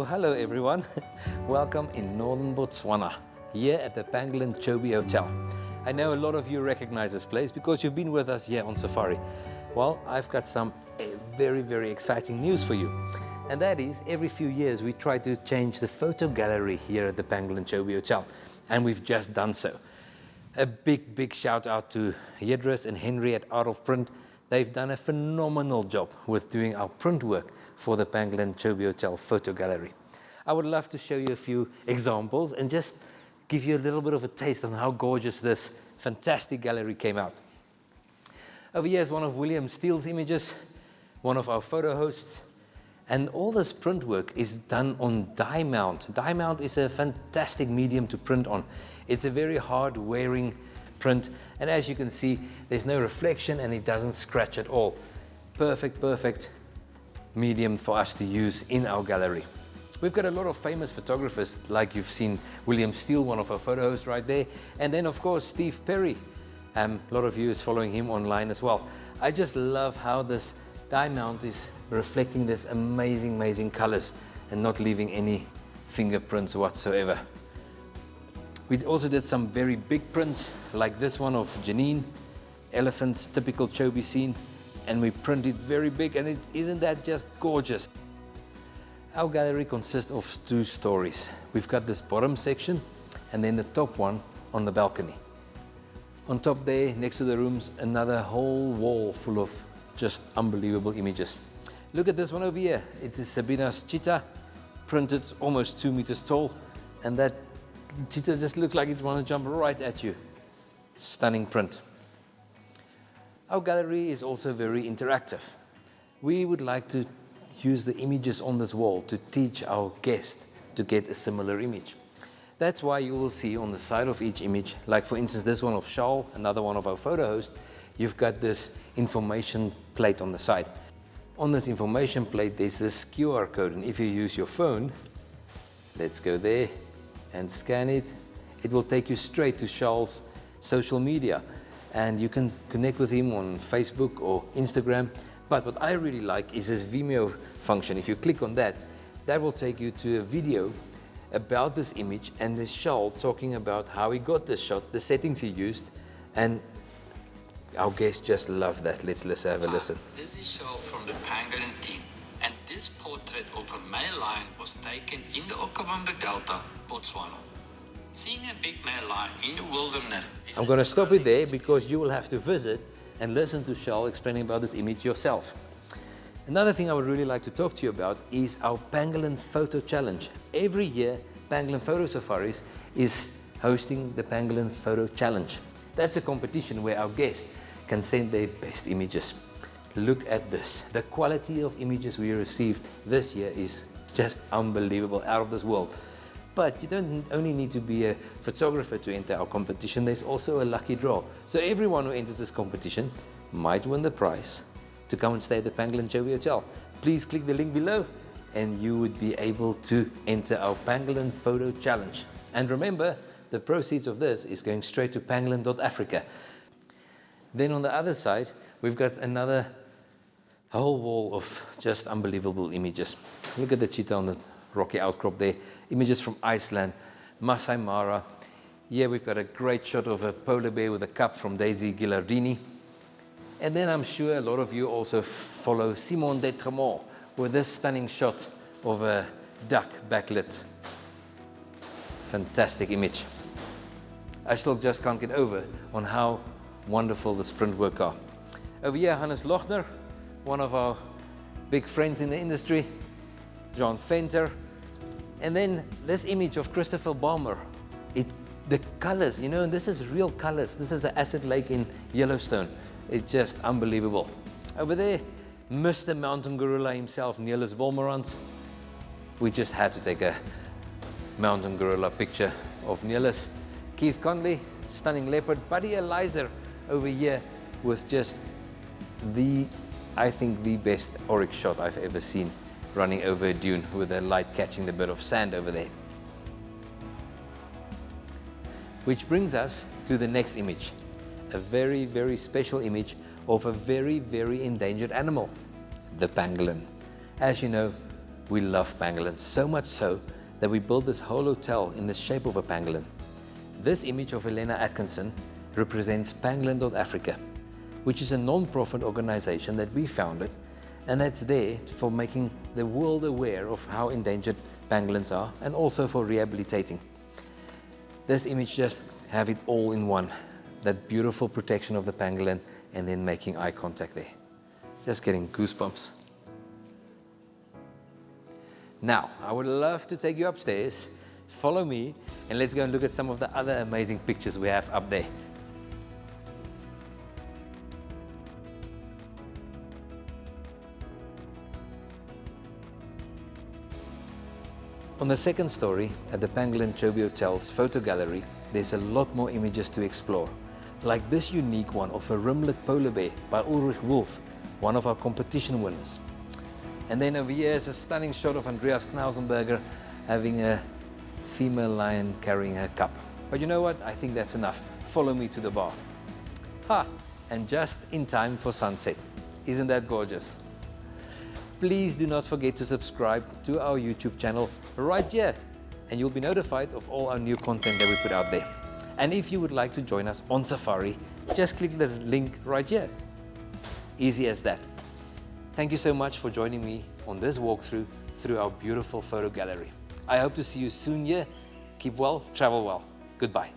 hello everyone. Welcome in northern Botswana, here at the Pangolin Chobe Hotel. I know a lot of you recognize this place because you've been with us here on safari. Well, I've got some very exciting news for you. And that is, every few years we try to change the photo gallery here at the Pangolin Chobe Hotel. And we've just done so. A big shout out to Yidris and Henry at Art of Print. They've done a phenomenal job with doing our print work for the Pangolin Chobe Hotel photo gallery. I would love to show you a few examples and just give you a little bit of a taste on how gorgeous this fantastic gallery came out. Over here is one of William Steele's images, one of our photo hosts, and all this print work is done on Diamount. Diamount is a fantastic medium to print on. It's a very hard wearing print, and as you can see, there's no reflection and it doesn't scratch at all. Perfect medium for us to use in our gallery. We've got a lot of famous photographers, like you've seen William Steele, one of our photo hosts right there, and then of course Steve Perry. A lot of you is following him online as well. I just love how this Diamount is reflecting this amazing colors and not leaving any fingerprints whatsoever. We also did some very big prints, like this one of Janine, elephant's typical Chobe scene, and we printed very big, and isn't that just gorgeous? Our gallery consists of two stories. We've got this bottom section and then the top one on the balcony. On top there, next to the rooms, another whole wall full of just unbelievable images. Look at this one over here. It is Sabina's cheetah, printed almost 2 meters tall, and that cheetah just looked like it wanted to jump right at you. Stunning print. Our gallery is also very interactive. We would like to use the images on this wall to teach our guests to get a similar image. That's why you will see on the side of each image, like for instance this one of Charles, another one of our photo hosts, you've got this information plate on the side. On this information plate there's this QR code, and if you use your phone, let's go there and scan it, it will take you straight to Charles' social media, and you can connect with him on Facebook or Instagram. But what I really like is this Vimeo function. If you click on that, that will take you to a video about this image, and there's Charles talking about how he got this shot, the settings he used, and our guests just love that. Let's have a listen. This is Charles from the Pangolin team, and this portrait of a male lion was taken in the Okavango Delta, Botswana. Seeing a big male lion in the wilderness. I'm going to stop it there because you will have to visit and listen to Charles explaining about this image yourself. Another thing I would really like to talk to you about is our Pangolin Photo Challenge. Every year, Pangolin Photo Safaris is hosting the Pangolin Photo Challenge. That's a competition where our guests can send their best images. Look at this. The quality of images we received this year is just unbelievable, out of this world. But you don't only need to be a photographer to enter our competition, there's also a lucky draw. So everyone who enters this competition might win the prize to come and stay at the Pangolin Chobe Hotel. Please click the link below and you would be able to enter our Pangolin Photo Challenge. And remember, the proceeds of this is going straight to pangolin.africa. Then on the other side, we've got another whole wall of just unbelievable images. Look at the cheetah on the rocky outcrop there, images from Iceland, Masai Mara. Here we've got a great shot of a polar bear with a cup from Daisy Ghilardini. And then I'm sure a lot of you also follow Simon de Tremont with this stunning shot of a duck backlit. Fantastic image. I still just can't get over on how wonderful this print work are. Over here, Hannes Lochner, one of our big friends in the industry, John Fenter. And then this image of Christopher Balmer, the colors, you know, and this is real colors. This is an acid lake in Yellowstone. It's just unbelievable. Over there, Mr. Mountain Gorilla himself, Niels Wolmerans. We just had to take a mountain gorilla picture of Niels. Keith Conley, stunning leopard. Buddy Eliza over here with just I think the best oryx shot I've ever seen, running over a dune with the light catching the bit of sand over there. Which brings us to the next image, a very special image of a very endangered animal, the pangolin. As you know, We love pangolins, so much so that we built this whole hotel in the shape of a pangolin. This image of Helena Atkinson represents Pangolin.Africa, which is a non-profit organization that we founded, and that's there for making the world aware of how endangered pangolins are and also for rehabilitating. This image just have it all in one, that beautiful protection of the pangolin and then making eye contact there. Just getting goosebumps. Now, I would love to take you upstairs, follow me, and let's go and look at some of the other amazing pictures we have up there. On the second story at the Pangolin Chobe Hotel's photo gallery, there's a lot more images to explore, like this unique one of a rimlet polar bear by Ulrich Wolf, one of our competition winners. And then over here is a stunning shot of Andreas Knausenberger having a female lion carrying her cup. But you know what? I think that's enough. Follow me to the bar. Ha! And just in time for sunset. Isn't that gorgeous? Please do not forget to subscribe to our YouTube channel right here, and you'll be notified of all our new content that we put out there. And if you would like to join us on safari, just click the link right here. Easy as that. Thank you so much for joining me on this walkthrough through our beautiful photo gallery. I hope to see you soon here. Keep well, travel well. Goodbye.